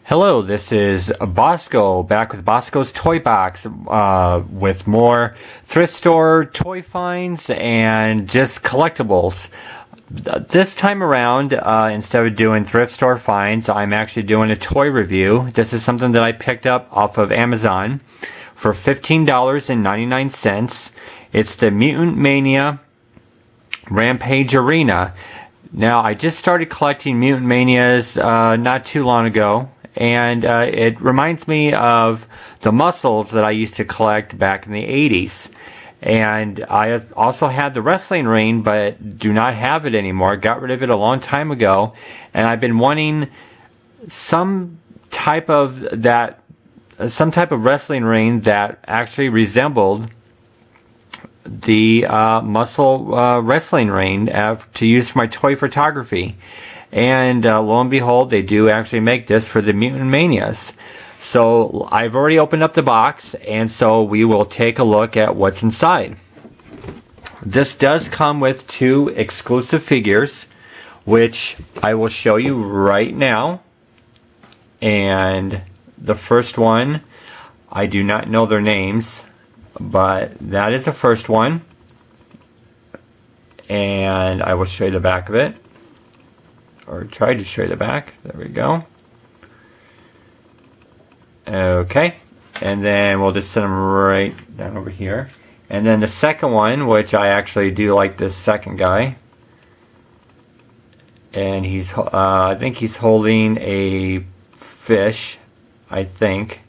Hello, this is Bosko, back with Bosko's Toy Box, with more thrift store toy finds and just collectibles. This time around, instead of doing thrift store finds, I'm actually doing a toy review. This is something that I picked up off of Amazon for $15.99. It's the Mutant Mania Rampage Arena. Now, I just started collecting Mutant Manias not too long ago. And it reminds me of the muscles that I used to collect back in the 80s. And I also had the wrestling ring, but do not have it anymore. Got rid of it a long time ago. And I've been wanting some type of wrestling ring that actually resembled the muscle wrestling ring to use for my toy photography. And lo and behold, they do actually make this for the Mutant Manias. So I've already opened up the box, and so we will take a look at what's inside. This does come with two exclusive figures, which I will show you right now. And the first one, I do not know their names, but that is the first one. And I will show you the back of it. Or try to show you the back. There we go. Okay. And then we'll just set them right down over here. And then the second one, which I actually do like this second guy. And he's, I think he's holding a fish, I think.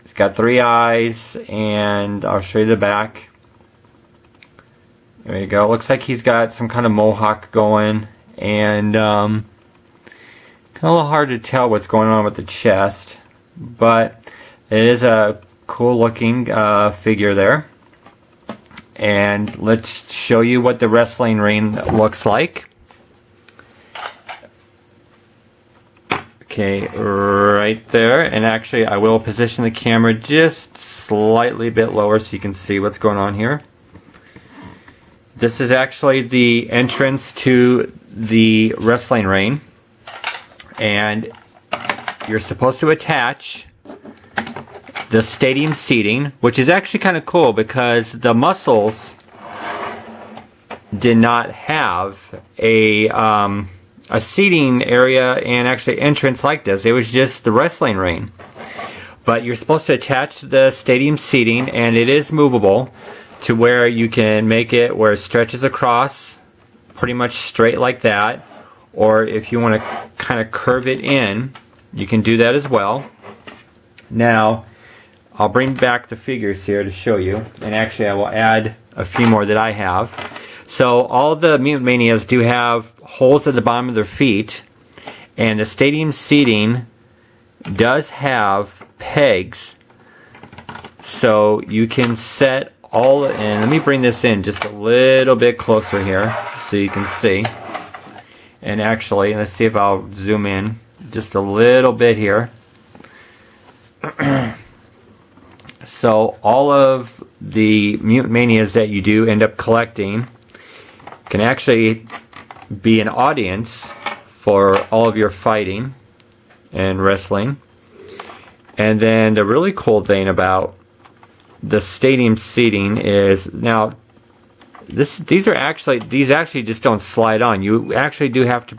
He's got 3 eyes, and I'll show you the back. There you go. Looks like he's got some kind of mohawk going. And kind of a little hard to tell what's going on with the chest, but it is a cool looking figure there. And let's show you what the wrestling ring looks like. Okay, right there. And actually I will position the camera just slightly bit lower so you can see what's going on here. This is actually the entrance to the wrestling ring, and you're supposed to attach the stadium seating, which is actually kind of cool because the muscles did not have a seating area and actually entrance like this. It was just the wrestling ring, but you're supposed to attach the stadium seating, and it is movable to where you can make it where it stretches across pretty much straight like that, or if you want to kind of curve it in, you can do that as well. Now I'll bring back the figures here to show you, and actually I will add a few more that I have. So all the Mutant Manias do have holes at the bottom of their feet, and the stadium seating does have pegs, so you can set all in. Let me bring this in just a little bit closer here so you can see. And actually, let's see if I'll zoom in just a little bit here. So all of the Mutant Manias that you do end up collecting can actually be an audience for all of your fighting and wrestling. And then the really cool thing about the stadium seating is, now these actually just don't slide on. You actually do have to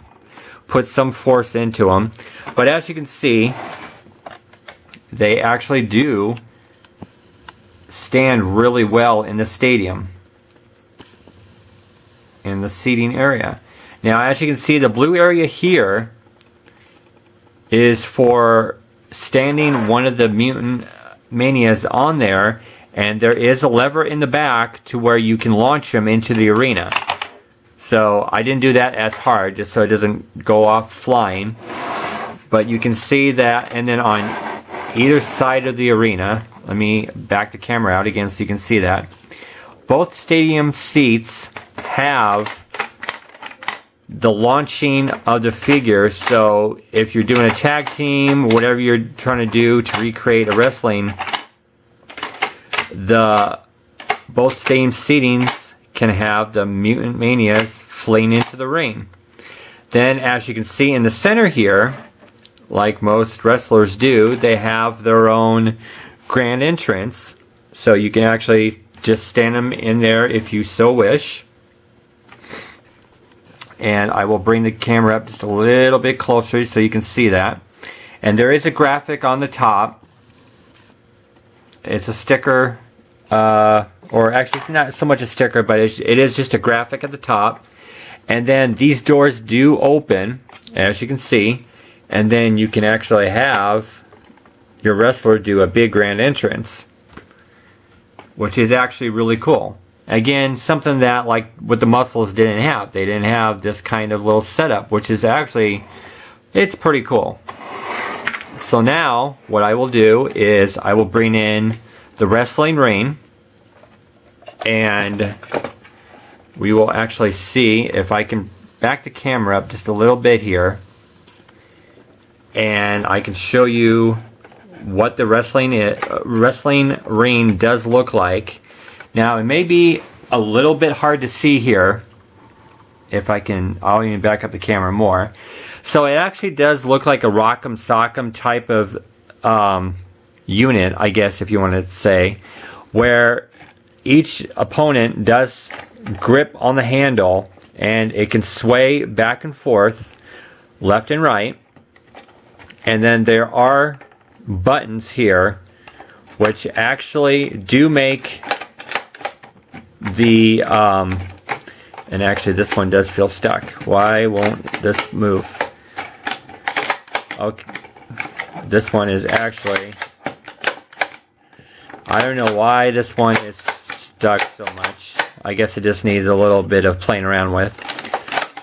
put some force into them, but as you can see, they actually do stand really well in the stadium, in the seating area. Now as you can see, the blue area here is for standing one of the Mutant Manias on there, and there is a lever in the back to where you can launch them into the arena. So I didn't do that as hard, just so it doesn't go off flying, but you can see that. And then on either side of the arena, let me back the camera out again so you can see that, both stadium seats have the launching of the figures. So if you're doing a tag team, whatever you're trying to do to recreate a wrestling, both stadium seatings can have the Mutant Manias fling into the ring. Then as you can see in the center here, like most wrestlers do, they have their own grand entrance. So you can actually just stand them in there if you so wish. And I will bring the camera up just a little bit closer so you can see that. And there is a graphic on the top. It's a sticker, or actually it's not so much a sticker, but it is just a graphic at the top. And then these doors do open, as you can see. And then you can actually have your wrestler do a big grand entrance, which is actually really cool. Again, something that, like, with the Muscles didn't have. They didn't have this kind of little setup, which is actually, it's pretty cool. So now, what I will do is I will bring in the wrestling ring, and we will actually see if I can back the camera up just a little bit here, and I can show you what the wrestling ring does look like. Now, it may be a little bit hard to see here. If I can, I'll even back up the camera more. So it actually does look like a Rock'em Sock'em type of unit, I guess, if you want to say, where each opponent does grip on the handle and it can sway back and forth, left and right. And then there are buttons here which actually do make the and actually this one does feel stuck. Why won't this move? Okay, this one is actually, I don't know why this one is stuck so much. I guess it just needs a little bit of playing around with.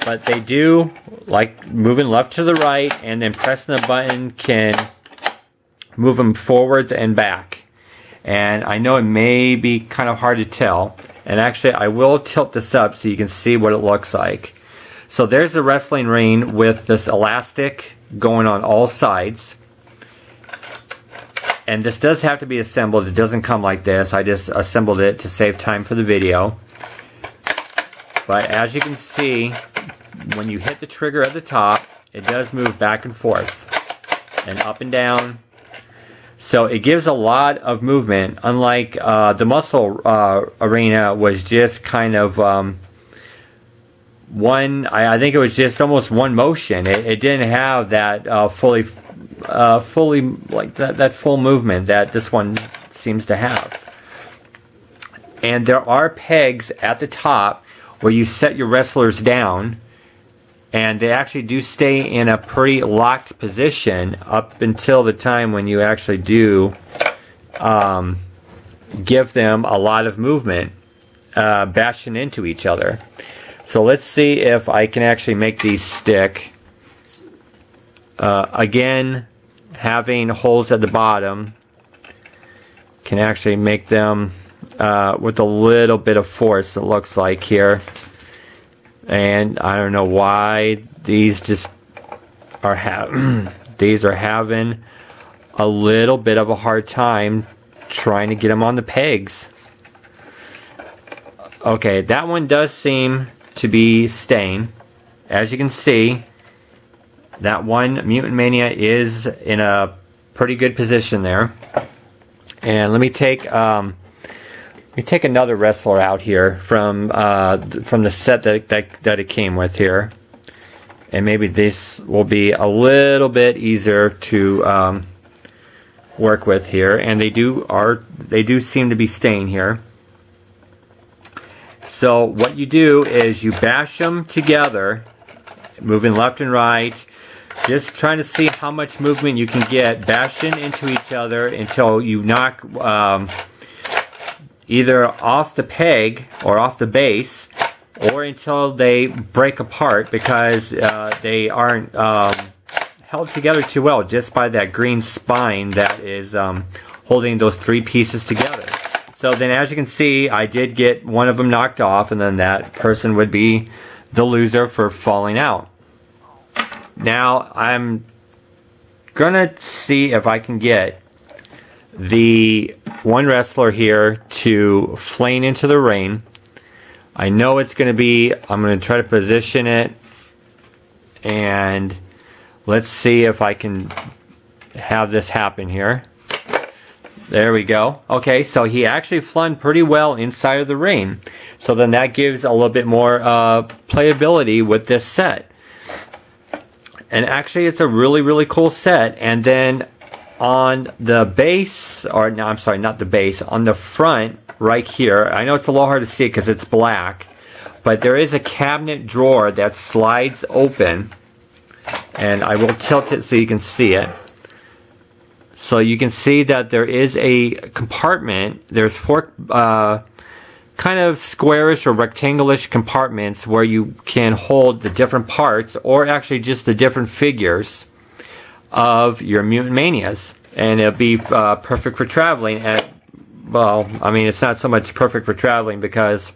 But they do, like, moving left to the right, and then pressing the button can move them forwards and back. And I know it may be kind of hard to tell. And actually, I will tilt this up so you can see what it looks like. So there's the wrestling ring with this elastic going on all sides. And this does have to be assembled. It doesn't come like this. I just assembled it to save time for the video. But as you can see, when you hit the trigger at the top, it does move back and forth and up and down. So it gives a lot of movement, unlike the Muscle Arena was just kind of one, I think it was just almost one motion. It didn't have that fully like that full movement that this one seems to have. And there are pegs at the top where you set your wrestlers down, and they actually do stay in a pretty locked position up until the time when you actually do give them a lot of movement, bashing into each other. So let's see if I can actually make these stick. Again, having holes at the bottom can actually make them with a little bit of force, it looks like here. And I don't know why these just are these are having a little bit of a hard time trying to get them on the pegs. Okay, that one does seem to be staying. As you can see, that one Mutant Mania is in a pretty good position there. And let me take another wrestler out here from the set that it came with here, and maybe this will be a little bit easier to work with here. And they do seem to be staying here. So what you do is you bash them together, moving left and right, just trying to see how much movement you can get, bashing into each other until you knock either off the peg or off the base, or until they break apart because they aren't held together too well just by that green spine that is holding those three pieces together. So then, as you can see, I did get one of them knocked off, and then that person would be the loser for falling out. Now I'm gonna see if I can get the one wrestler here to flame into the ring. I know it's going to be, I'm going to try to position it and Let's see if I can have this happen here. There we go. Okay, so he actually flung pretty well inside of the ring. So then that gives a little bit more playability with this set. And actually it's a really, really cool set. And then on the base, or no, I'm sorry, not the base, on the front right here, I know it's a little hard to see because it's black, but there is a cabinet drawer that slides open. And I will tilt it so you can see it. So you can see that there is a compartment. There's four kind of squarish or rectangular-ish compartments where you can hold the different parts, or actually just the different figures of your Mutant Manias. And it'll be perfect for traveling. And, well, I mean, it's not so much perfect for traveling because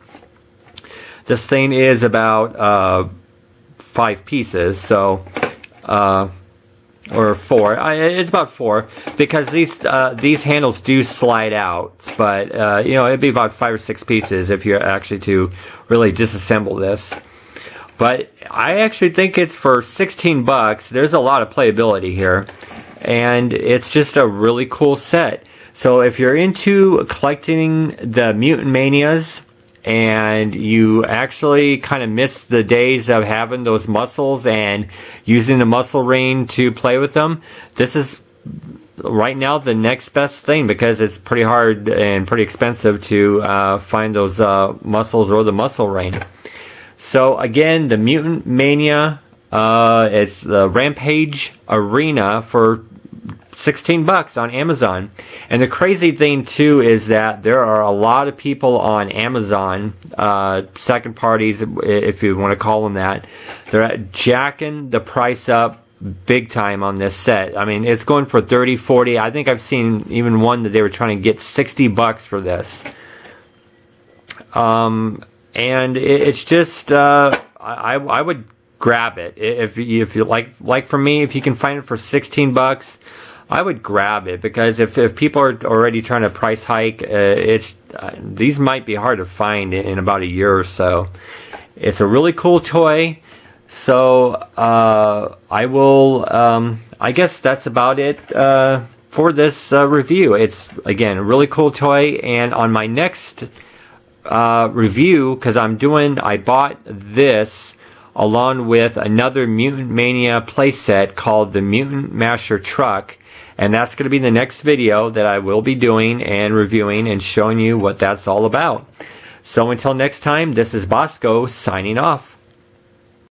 this thing is about 5 pieces. So, or 4. It's about 4 because these handles do slide out. But you know, it'd be about 5 or 6 pieces if you're actually to really disassemble this. But I actually think it's for 16 bucks. There's a lot of playability here, and it's just a really cool set. So if you're into collecting the Mutant Manias, and you actually kind of miss the days of having those muscles and using the muscle ring to play with them, this is right now the next best thing, because it's pretty hard and pretty expensive to find those muscles or the muscle ring. So again, the Mutant Mania, it's the Rampage Arena for 16 bucks on Amazon. And the crazy thing too is that there are a lot of people on Amazon, second parties, if you want to call them that, they're jacking the price up big time on this set. I mean, it's going for 30, 40. I think I've seen even one that they were trying to get 60 bucks for this. And it's just, I would grab it if you like for me, if you can find it for 16 bucks. I would grab it, because if people are already trying to price hike, these might be hard to find in about a year or so. It's a really cool toy. So I will. I guess that's about it for this review. It's again a really cool toy, and on my next review, because I bought this along with another Mutant Mania playset called the Mutant Masher Truck. And that's going to be the next video that I will be doing and reviewing and showing you what that's all about. So until next time, this is Bosko signing off.